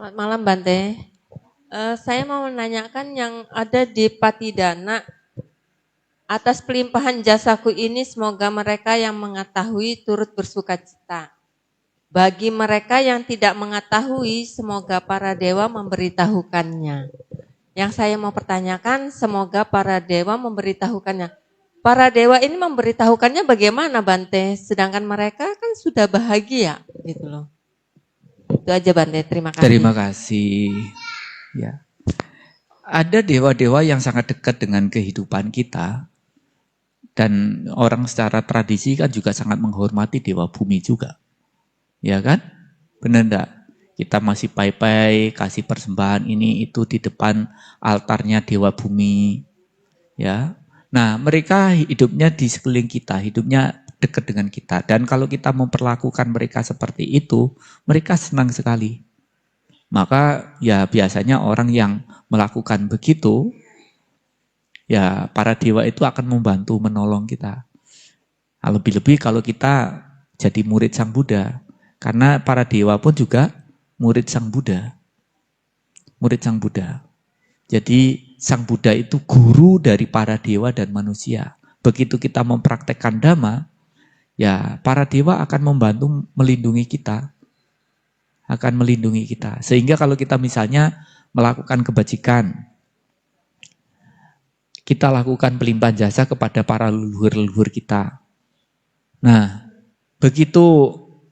Selamat malam Bante. Saya mau menanyakan yang ada di Patidana, atas pelimpahan jasaku ini semoga mereka yang mengetahui turut bersukacita. Bagi mereka yang tidak mengetahui, semoga para dewa memberitahukannya. Yang saya mau pertanyakan, semoga para dewa memberitahukannya. Para dewa ini memberitahukannya bagaimana Bante? Sedangkan mereka kan sudah bahagia gitu loh. Itu aja Bante, terima kasih. Terima kasih. Ya. Ada dewa-dewa yang sangat dekat dengan kehidupan kita. Dan orang secara tradisi kan juga sangat menghormati dewa bumi juga. Ya kan? Benar enggak? Kita masih pai-pai kasih persembahan ini itu di depan altarnya dewa bumi. Ya. Nah, mereka hidupnya di sekeliling kita, hidupnya dekat dengan kita. Dan kalau kita memperlakukan mereka seperti itu, mereka senang sekali. Maka ya biasanya orang yang melakukan begitu, ya para dewa itu akan membantu menolong kita. Lebih-lebih kalau kita jadi murid Sang Buddha. Karena para dewa pun juga murid Sang Buddha. Murid Sang Buddha. Jadi Sang Buddha itu guru dari para dewa dan manusia. Begitu kita mempraktekkan Dhamma, ya para dewa akan membantu melindungi kita. Akan melindungi kita. Sehingga kalau kita misalnya melakukan kebajikan, kita lakukan pelimpahan jasa kepada para leluhur-leluhur kita. Nah, begitu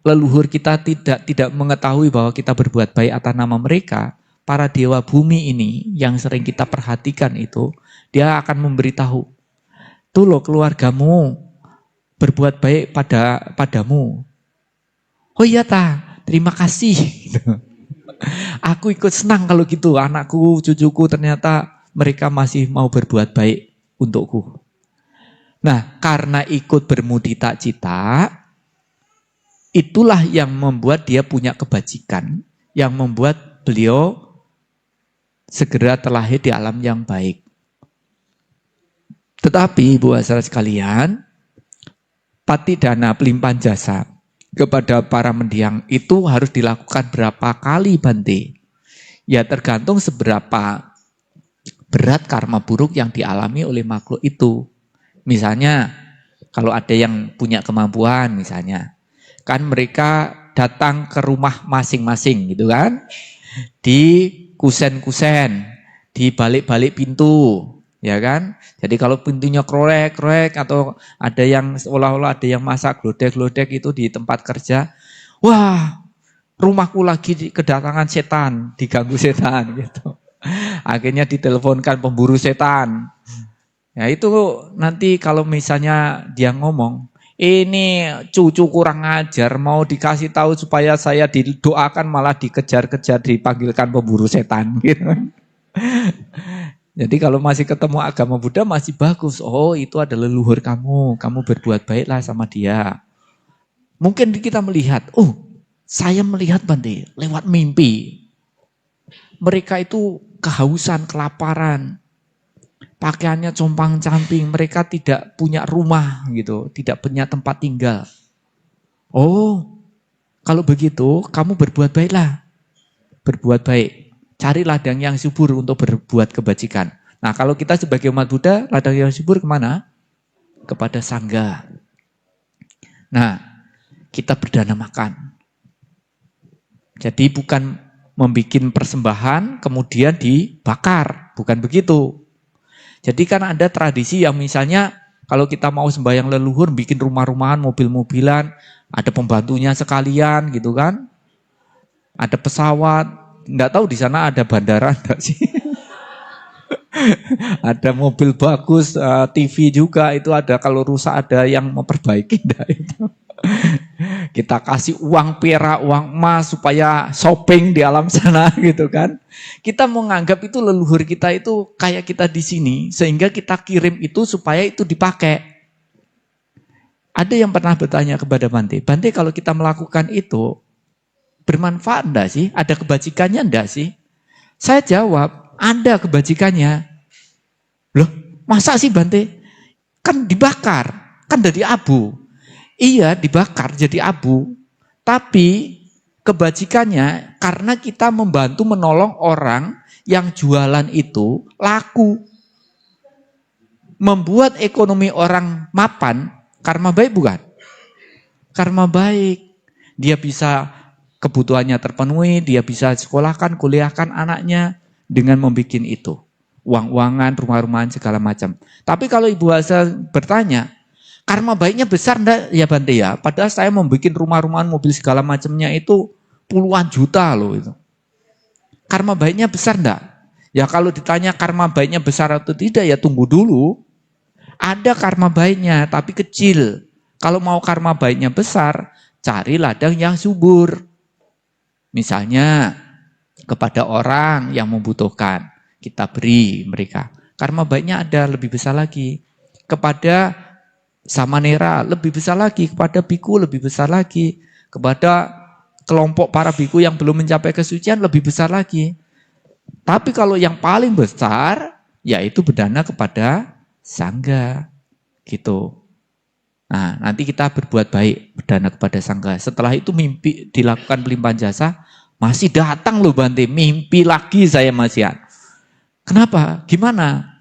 leluhur kita tidak mengetahui bahwa kita berbuat baik atas nama mereka, para dewa bumi ini yang sering kita perhatikan itu, dia akan memberitahu, tuh loh keluargamu berbuat baik padamu. Oh iya ta, terima kasih. Aku ikut senang kalau gitu, anakku, cucuku ternyata mereka masih mau berbuat baik untukku. Nah, karena ikut bermudita cita, itulah yang membuat dia punya kebajikan, yang membuat beliau segera terlahir di alam yang baik. Tetapi, Ibu saudara sekalian, patidana pelimpahan jasa kepada para mendiang itu harus dilakukan berapa kali Bante? Ya tergantung seberapa berat karma buruk yang dialami oleh makhluk itu. Misalnya, kalau ada yang punya kemampuan misalnya, kan mereka datang ke rumah masing-masing gitu kan, di kusen-kusen, di balik-balik pintu, ya kan. Jadi kalau pintunya krek-krek atau ada yang seolah-olah ada yang masak glodek-glodek itu di tempat kerja, wah rumahku lagi kedatangan setan, diganggu setan gitu. Akhirnya diteleponkan pemburu setan. Ya itu nanti kalau misalnya dia ngomong, ini cucu kurang ajar, mau dikasih tahu supaya saya didoakan malah dikejar-kejar, dipanggilkan pemburu setan gitu. Jadi kalau masih ketemu agama Buddha masih bagus. Oh itu ada leluhur kamu berbuat baiklah sama dia. Mungkin kita melihat, oh saya melihat Bante lewat mimpi. Mereka itu kehausan, kelaparan. Pakaiannya compang-camping, mereka tidak punya rumah gitu, tidak punya tempat tinggal. Oh, kalau begitu kamu berbuat baiklah. Berbuat baik. Cari ladang yang subur untuk berbuat kebajikan. Nah, kalau kita sebagai umat Buddha, ladang yang subur kemana? Kepada sangga. Nah, kita berdana makan. Jadi bukan membuat persembahan kemudian dibakar, bukan begitu. Jadi kan ada tradisi yang misalnya kalau kita mau sembahyang leluhur bikin rumah-rumahan, mobil-mobilan, ada pembantunya sekalian gitu kan. Ada pesawat, enggak tahu di sana ada bandara enggak sih? Ada mobil bagus, TV juga itu ada, kalau rusak ada yang memperbaiki enggak itu. Kita kasih uang perak, uang emas supaya shopping di alam sana gitu kan. Kita menganggap itu leluhur kita itu kayak kita di sini, sehingga kita kirim itu supaya itu dipakai. Ada yang pernah bertanya kepada Bante, Bante kalau kita melakukan itu bermanfaat enggak sih? Ada kebajikannya enggak sih? Saya jawab, ada kebajikannya. Loh, masa sih Bante? Kan dibakar, kan dari abu. Iya dibakar jadi abu, tapi kebajikannya karena kita membantu menolong orang yang jualan itu laku. Membuat ekonomi orang mapan, karma baik bukan? Karma baik. Dia bisa kebutuhannya terpenuhi, dia bisa sekolahkan, kuliahkan anaknya dengan membuat itu. Uang-uangan, rumah-rumahan, segala macam. Tapi kalau Ibu Asa bertanya, karma baiknya besar enggak ya Bante ya? Padahal saya membuat rumah-rumahan, mobil segala macamnya itu puluhan juta loh itu. Karma baiknya besar enggak? Ya kalau ditanya karma baiknya besar atau tidak ya tunggu dulu. Ada karma baiknya tapi kecil. Kalau mau karma baiknya besar, cari ladang yang subur. Misalnya kepada orang yang membutuhkan, kita beri mereka. Karma baiknya ada lebih besar lagi. Kepada samanera lebih besar lagi. Kepada biku lebih besar lagi. Kepada kelompok para biku yang belum mencapai kesucian lebih besar lagi. Tapi kalau yang paling besar, yaitu berdana kepada sangga. Gitu. Nah, nanti kita berbuat baik, berdana kepada sangga. Setelah itu mimpi dilakukan pelimpahan jasa, masih datang loh Bante, mimpi lagi saya masihan. Kenapa? Gimana?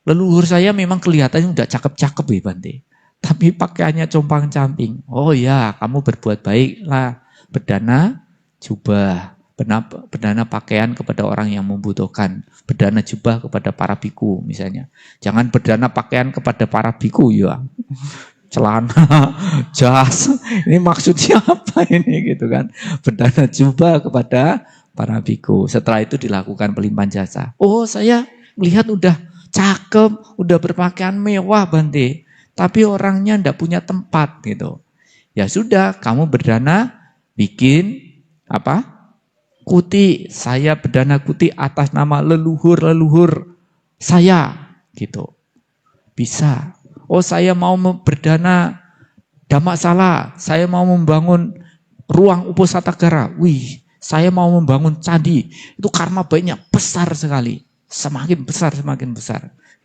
Leluhur saya memang kelihatannya udah cakep-cakep ya Bante. Tapi pakaiannya compang-camping. Oh ya, kamu berbuat baik lah. Berdana jubah. Berdana pakaian kepada orang yang membutuhkan. Berdana jubah kepada para biku misalnya. Jangan berdana pakaian kepada para biku ya. Celana, jas. Ini maksudnya apa ini gitu kan. Berdana jubah kepada para biku. Setelah itu dilakukan pelimpahan jasa. Oh saya melihat udah cakep, udah berpakaian mewah Bante. Tapi orangnya ndak punya tempat gitu. Ya sudah, kamu berdana bikin apa? Kuti. Saya berdana kuti atas nama leluhur saya gitu. Bisa. Oh saya mau berdana Dhammasala. Saya mau membangun ruang Uposatagara. Wih, saya mau membangun candi. Itu karma baiknya besar sekali. Semakin besar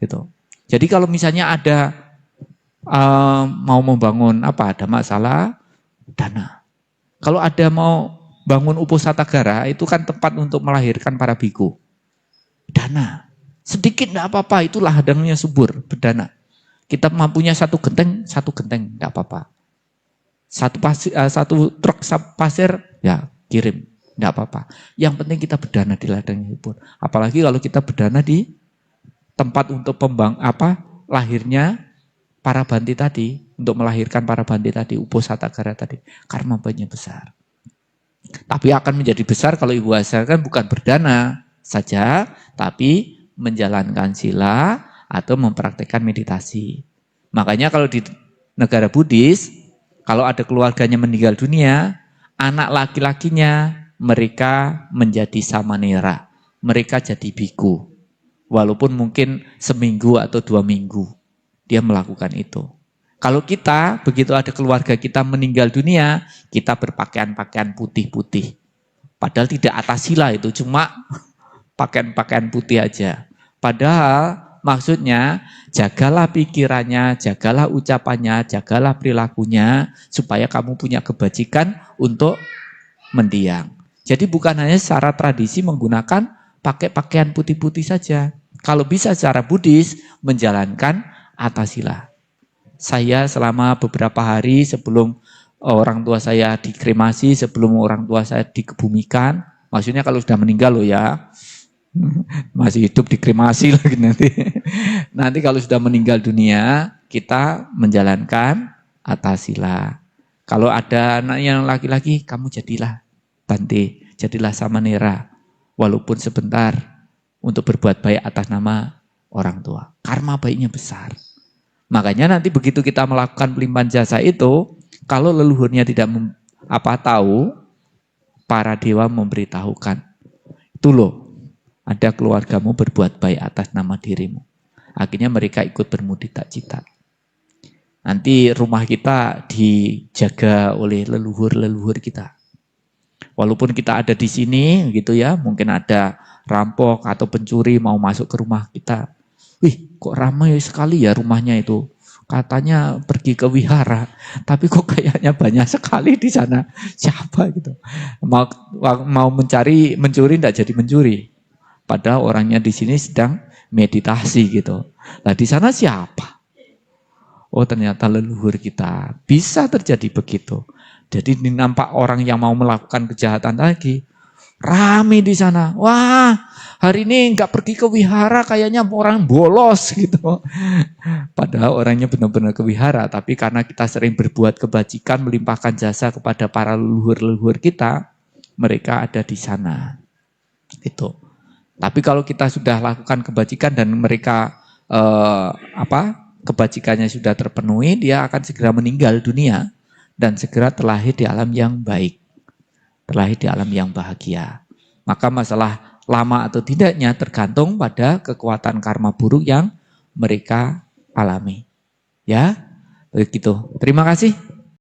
gitu. Jadi kalau misalnya ada mau membangun apa Dhammasala, dana. Kalau ada mau bangun Uposatagara, itu kan tempat untuk melahirkan para biku. Dana. Sedikit enggak apa-apa, itu ladangnya subur, berdana. Kita mampunya satu genteng, enggak apa-apa. Satu truk pasir, ya kirim, enggak apa-apa. Yang penting kita berdana di ladangnya subur. Apalagi kalau kita berdana di tempat untuk lahirnya para banti tadi, untuk melahirkan para banti tadi, Uposatagara tadi, karma baiknya besar. Tapi akan menjadi besar kalau Ibu ajarkan bukan berdana saja, tapi menjalankan sila atau mempraktekkan meditasi. Makanya kalau di negara Buddhis, kalau ada keluarganya meninggal dunia, anak laki-lakinya mereka menjadi samanera, mereka jadi biku. Walaupun mungkin seminggu atau 2 minggu dia melakukan itu. Kalau kita, begitu ada keluarga kita meninggal dunia, kita berpakaian-pakaian putih-putih. Padahal tidak atas sila itu, cuma pakaian-pakaian putih aja. Padahal maksudnya jagalah pikirannya, jagalah ucapannya, jagalah perilakunya, supaya kamu punya kebajikan untuk mendiang. Jadi bukan hanya secara tradisi menggunakan pakai pakaian putih-putih saja. Kalau bisa secara Buddhis, menjalankan atas sila. Saya selama beberapa hari sebelum orang tua saya dikremasi, sebelum orang tua saya dikebumikan, maksudnya kalau sudah meninggal loh ya, masih hidup dikremasi lagi nanti. Nanti kalau sudah meninggal dunia, kita menjalankan atas sila. Kalau ada anak yang laki-laki, kamu jadilah Bante, jadilah samanera, walaupun sebentar, untuk berbuat baik atas nama orang tua. Karma baiknya besar. Makanya nanti begitu kita melakukan pelimpahan jasa itu, kalau leluhurnya tidak tahu, para dewa memberitahukan. Itu loh, ada keluargamu berbuat baik atas nama dirimu. Akhirnya mereka ikut bermudita cita. Nanti rumah kita dijaga oleh leluhur-leluhur kita. Walaupun kita ada di sini gitu ya, mungkin ada rampok atau pencuri mau masuk ke rumah kita. Wih, kok ramai sekali ya rumahnya itu. katanya pergi ke wihara, tapi kok kayaknya banyak sekali di sana. Siapa gitu? Mau mencuri tidak jadi mencuri. Padahal orangnya di sini sedang meditasi gitu. Nah di sana siapa? Oh ternyata leluhur kita. Bisa terjadi begitu. Jadi nampak orang yang mau melakukan kejahatan lagi. Rame di sana. Wah, hari ini nggak pergi ke wihara, kayaknya orang bolos gitu. Padahal orangnya benar-benar ke wihara, tapi karena kita sering berbuat kebajikan, melimpahkan jasa kepada para leluhur-leluhur kita, mereka ada di sana. Itu. Tapi kalau kita sudah lakukan kebajikan dan mereka kebajikannya sudah terpenuhi, dia akan segera meninggal dunia dan segera terlahir di alam yang baik. Terlahir di alam yang bahagia. Maka masalah lama atau tidaknya tergantung pada kekuatan karma buruk yang mereka alami. Ya, begitu. Terima kasih.